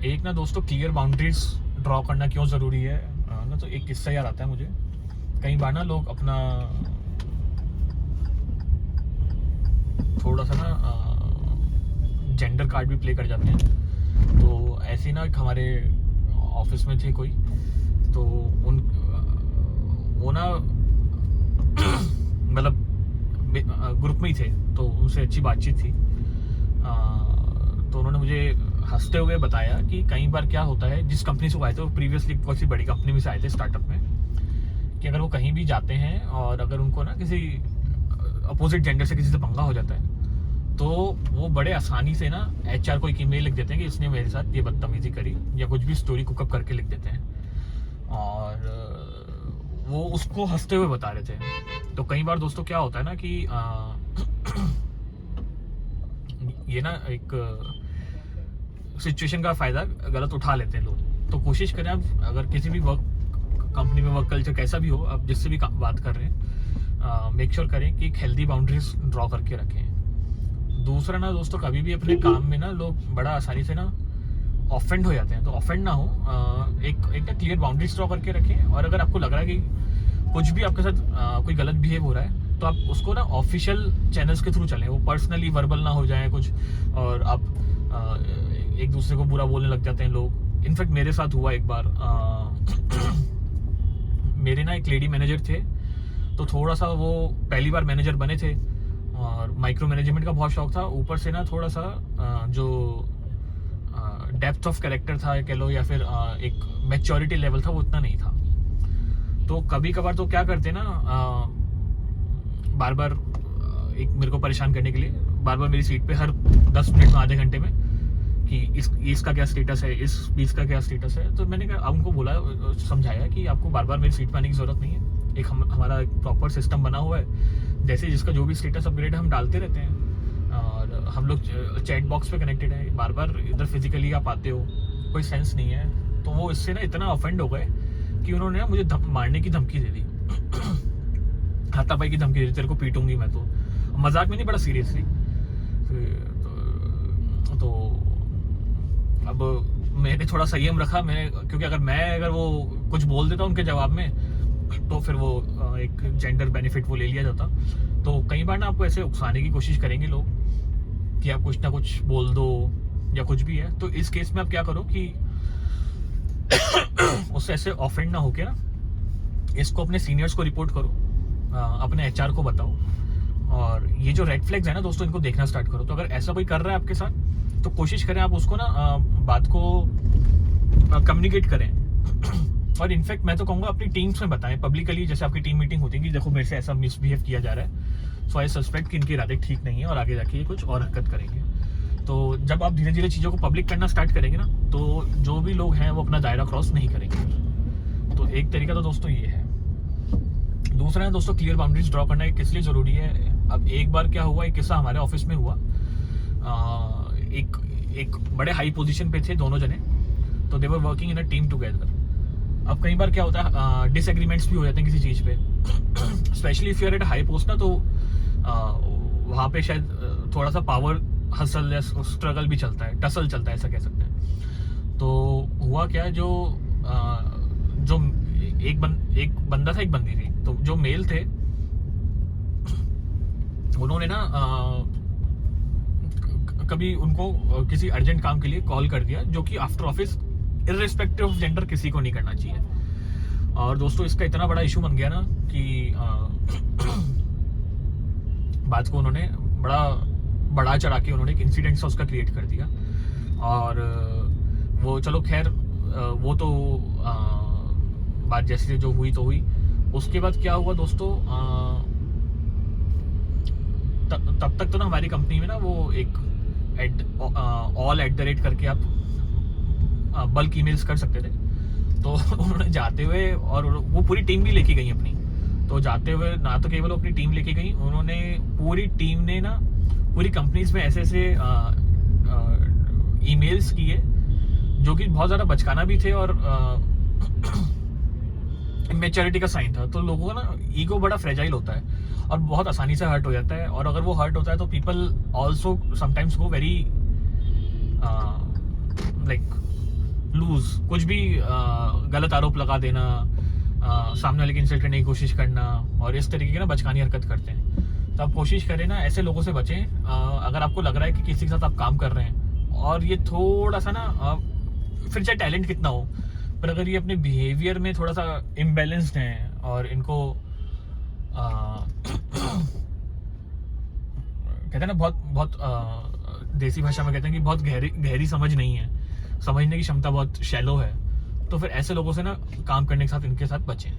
एक ना दोस्तों क्लियर बाउंड्रीज ड्रॉ करना क्यों ज़रूरी है ना, तो एक किस्सा याद आता है मुझे। कई बार ना लोग अपना थोड़ा सा ना जेंडर कार्ड भी प्ले कर जाते हैं। तो ऐसे ही ना एक हमारे ऑफिस में थे कोई, तो उन वो ना मतलब ग्रुप में ही थे, तो उनसे अच्छी बातचीत थी। तो उन्होंने मुझे हंसते हुए बताया कि कई बार क्या होता है, जिस कंपनी से वो आए थे, वो प्रीवियसली बहुत सी बड़ी कंपनी में से आए थे स्टार्टअप में, कि अगर वो कहीं भी जाते हैं और अगर उनको ना किसी अपोजिट जेंडर से किसी से पंगा हो जाता है, तो वो बड़े आसानी से ना HR को एक ईमेल लिख देते हैं कि इसने मेरे साथ ये बदतमीजी करी, या कुछ भी स्टोरी कुकअप करके लिख देते हैं। और वो उसको हंसते हुए बता रहे थे। तो कई बार दोस्तों क्या होता है ना कि ये ना एक सिचुएशन का फ़ायदा गलत उठा लेते हैं लोग। तो कोशिश करें आप, अगर किसी भी वर्क कंपनी में वर्क कल्चर कैसा भी हो, आप जिससे भी बात कर रहे हैं, मेक श्योर करें कि एक हेल्दी बाउंड्रीज ड्रॉ करके रखें। दूसरा ना दोस्तों, कभी भी अपने काम में ना लोग बड़ा आसानी से ना ऑफेंड हो जाते हैं, तो ऑफेंड ना हो। एक ना क्लियर बाउंड्रीज ड्रॉ करके रखें। और अगर आपको लग रहा है कि कुछ भी आपके साथ कोई गलत बिहेव हो रहा है, तो आप उसको ना ऑफिशियल चैनल्स के थ्रू चलें, वो पर्सनली वर्बल ना हो जाए कुछ, और आप एक दूसरे को बुरा बोलने लग जाते हैं लोग। इनफैक्ट मेरे साथ हुआ एक बार। मेरे ना एक लेडी मैनेजर थे, तो थोड़ा सा वो पहली बार मैनेजर बने थे और माइक्रो मैनेजमेंट का बहुत शौक था। ऊपर से ना थोड़ा सा जो डेप्थ ऑफ कैरेक्टर था कह लो, या फिर एक मैच्योरिटी लेवल था, वो उतना नहीं था। तो कभी कभार तो क्या करते ना, बार बार एक मेरे को परेशान करने के लिए बार बार मेरी सीट पे हर 10 मिनट में, आधे घंटे में, कि इसका क्या स्टेटस है, इस पीस का क्या स्टेटस है। तो मैंने उनको बोला, समझाया कि आपको बार बार मेरी सीट पे आने की ज़रूरत नहीं है। एक हमारा एक प्रॉपर सिस्टम बना हुआ है, जैसे जिसका जो भी स्टेटस अपग्रेड है हम डालते रहते हैं, और हम लोग चैट बॉक्स पे कनेक्टेड है। बार बार इधर फिजिकली आप आते हो, कोई सेंस नहीं है। तो वो इससे ना इतना ऑफेंड हो गए कि उन्होंने ना मुझे मारने की धमकी दे दी। हाथापाई की धमकी दे दी, तेरे को पीटूंगी मैं। तो मजाक में नहीं, बड़ा सीरियसली। तो अब मैंने थोड़ा संयम रखा, क्योंकि अगर वो कुछ बोल देता उनके जवाब में, तो फिर वो एक जेंडर बेनिफिट वो ले लिया जाता। तो कई बार ना आपको ऐसे उकसाने की कोशिश करेंगे लोग कि आप कुछ ना कुछ बोल दो या कुछ भी है। तो इस केस में आप क्या करो कि उससे ऐसे ऑफेंड ना होके ना, इसको अपने सीनियर्स को रिपोर्ट करो, अपने HR को बताओ, और ये जो रेड फ्लैग्स है ना दोस्तों, इनको देखना स्टार्ट करो। तो अगर ऐसा कोई कर रहा है आपके साथ, तो कोशिश करें आप उसको ना बात को कम्युनिकेट करें। और इनफैक्ट मैं तो कहूँगा अपनी टीम्स में बताएं पब्लिकली, जैसे आपकी टीम मीटिंग होती है कि देखो मेरे से ऐसा मिसबिहेव किया जा रहा है, सो आई सस्पेक्ट कि इनके इरादे ठीक नहीं है और आगे जाके ये कुछ और हरकत करेंगे। तो जब आप धीरे धीरे चीज़ों को पब्लिक करना स्टार्ट करेंगे ना, तो जो भी लोग हैं वो अपना दायरा क्रॉस नहीं करेंगे। तो एक तरीका तो दोस्तों ये है। दूसरा है दोस्तों, क्लियर बाउंड्रीज ड्रॉ करना किस लिए ज़रूरी है। अब एक बार क्या हुआ, एक किस्सा हमारे ऑफिस में हुआ। एक बड़े हाई पोजीशन पे थे दोनों जने, तो they were working in a team together. अब कई बार क्या होता है, डिसएग्रीमेंट्स भी हो जाते हैं किसी चीज़ पे, specially if you are at high post ना, तो वहाँ पे शायद थोड़ा सा पावर हसल या स्ट्रगल भी चलता है, टसल चलता है, ऐसा कह सकते हैं। तो हुआ क्या, जो एक बंदा था, एक बंदी थी। तो जो मेल थे, उन्होंने ना कभी उनको किसी अर्जेंट काम के लिए कॉल कर दिया, जो कि after office irrespective of gender किसी को नहीं करना चाहिए। और दोस्तों इसका इतना बड़ा इशू बन गया ना कि बात को उन्होंने बड़ा चढ़ा के उन्होंने एक इंसिडेंट सा उसका क्रिएट कर दिया। और वो चलो खैर, वो तो बात जैसे जो हुई तो हुई। उसके बाद क्या हुआ दोस्तों, तब तक तो ना हमारी कंपनी में ना वो एक all@ करके आप बल्क ईमेल्स कर सकते थे। तो उन्होंने जाते हुए, और वो पूरी टीम भी लेके गई अपनी, तो जाते हुए ना तो केवल अपनी टीम लेके गई, उन्होंने पूरी टीम ने ना पूरी कंपनीज में ऐसे ईमेल्स किए, जो कि बहुत ज़्यादा बचकाना भी थे और मेच्योरिटी का साइन था। तो लोगों का ना ईगो बड़ा फ्रेजाइल होता है और बहुत आसानी से हर्ट हो जाता है। और अगर वो हर्ट होता है तो people also sometimes go very like in use, कुछ भी गलत आरोप लगा देना, सामने वाले की इंसल्ट करने की कोशिश करना और इस तरीके की ना बचकानी हरकत करते हैं। तो आप कोशिश करें ना ऐसे लोगों से बचें। अगर आपको लग रहा है कि किसी के साथ आप काम कर रहे हैं और ये थोड़ा सा ना फिर चाहे टैलेंट कितना हो, पर अगर ये अपने बिहेवियर में थोड़ा सा इम्बैलेंस्ड हैं और इनको कहते हैं ना बहुत देसी भाषा में कहते हैं कि बहुत गहरी समझ नहीं है, समझने की क्षमता बहुत शैलो है, तो फिर ऐसे लोगों से ना काम करने के साथ इनके साथ बचें।